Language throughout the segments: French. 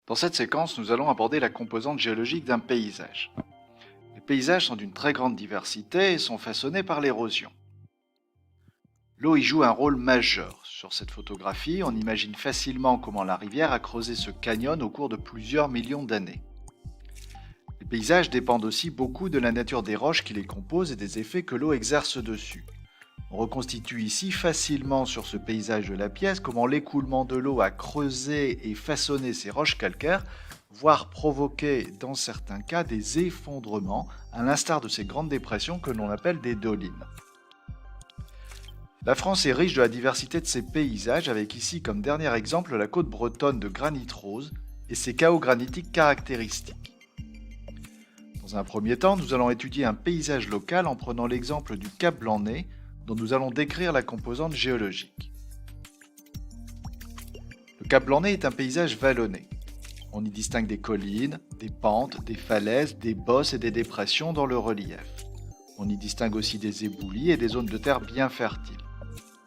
Dans cette séquence, nous allons aborder la composante géologique d'un paysage. Les paysages sont d'une très grande diversité et sont façonnés par l'érosion. L'eau y joue un rôle majeur. Sur cette photographie, on imagine facilement comment la rivière a creusé ce canyon au cours de plusieurs millions d'années. Les paysages dépendent aussi beaucoup de la nature des roches qui les composent et des effets que l'eau exerce dessus. On reconstitue ici facilement sur ce paysage de la pièce comment l'écoulement de l'eau a creusé et façonné ces roches calcaires, voire provoqué dans certains cas des effondrements, à l'instar de ces grandes dépressions que l'on appelle des dolines. La France est riche de la diversité de ses paysages, avec ici comme dernier exemple la côte bretonne de granit rose et ses chaos granitiques caractéristiques. Dans un premier temps, nous allons étudier un paysage local en prenant l'exemple du Cap Blanc-Nez, dont nous allons décrire la composante géologique. Le Cap Blanc-Nez est un paysage vallonné. On y distingue des collines, des pentes, des falaises, des bosses et des dépressions dans le relief. On y distingue aussi des éboulis et des zones de terre bien fertiles.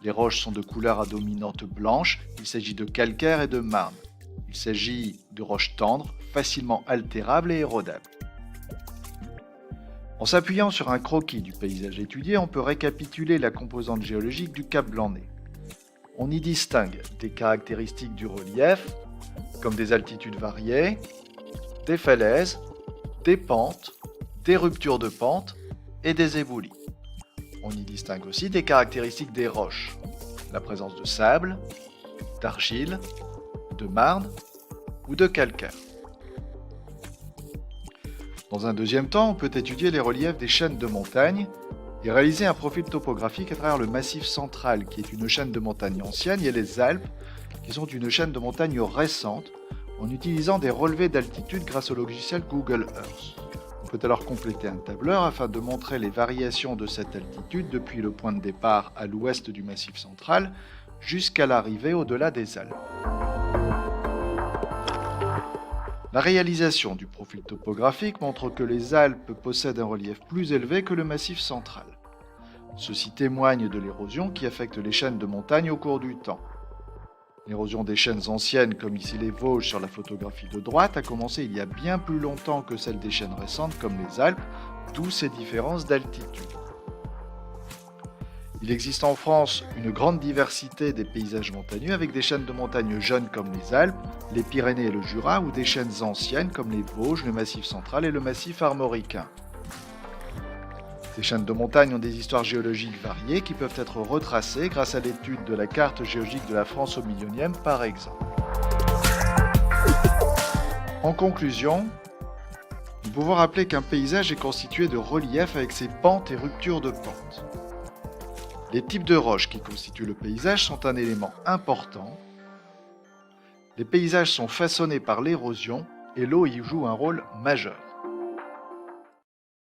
Les roches sont de couleur à dominante blanche, il s'agit de calcaire et de marne. Il s'agit de roches tendres, facilement altérables et érodables. En s'appuyant sur un croquis du paysage étudié, on peut récapituler la composante géologique du Cap Blanc-Nez. On y distingue des caractéristiques du relief, comme des altitudes variées, des falaises, des pentes, des ruptures de pente et des éboulis. On y distingue aussi des caractéristiques des roches, la présence de sable, d'argile, de marne ou de calcaire. Dans un deuxième temps, on peut étudier les reliefs des chaînes de montagnes et réaliser un profil topographique à travers le Massif central, qui est une chaîne de montagnes ancienne, et les Alpes, qui sont une chaîne de montagnes récente, en utilisant des relevés d'altitude grâce au logiciel Google Earth. On peut alors compléter un tableur afin de montrer les variations de cette altitude depuis le point de départ à l'ouest du Massif central jusqu'à l'arrivée au-delà des Alpes. La réalisation du profil topographique montre que les Alpes possèdent un relief plus élevé que le Massif central. Ceci témoigne de l'érosion qui affecte les chaînes de montagnes au cours du temps. L'érosion des chaînes anciennes, comme ici les Vosges sur la photographie de droite, a commencé il y a bien plus longtemps que celle des chaînes récentes comme les Alpes, d'où ces différences d'altitude. Il existe en France une grande diversité des paysages montagneux avec des chaînes de montagnes jeunes comme les Alpes, les Pyrénées et le Jura, ou des chaînes anciennes comme les Vosges, le Massif central et le Massif armoricain. Ces chaînes de montagnes ont des histoires géologiques variées qui peuvent être retracées grâce à l'étude de la carte géologique de la France au millionième par exemple. En conclusion, nous pouvons rappeler qu'un paysage est constitué de reliefs avec ses pentes et ruptures de pente. Les types de roches qui constituent le paysage sont un élément important. Les paysages sont façonnés par l'érosion et l'eau y joue un rôle majeur.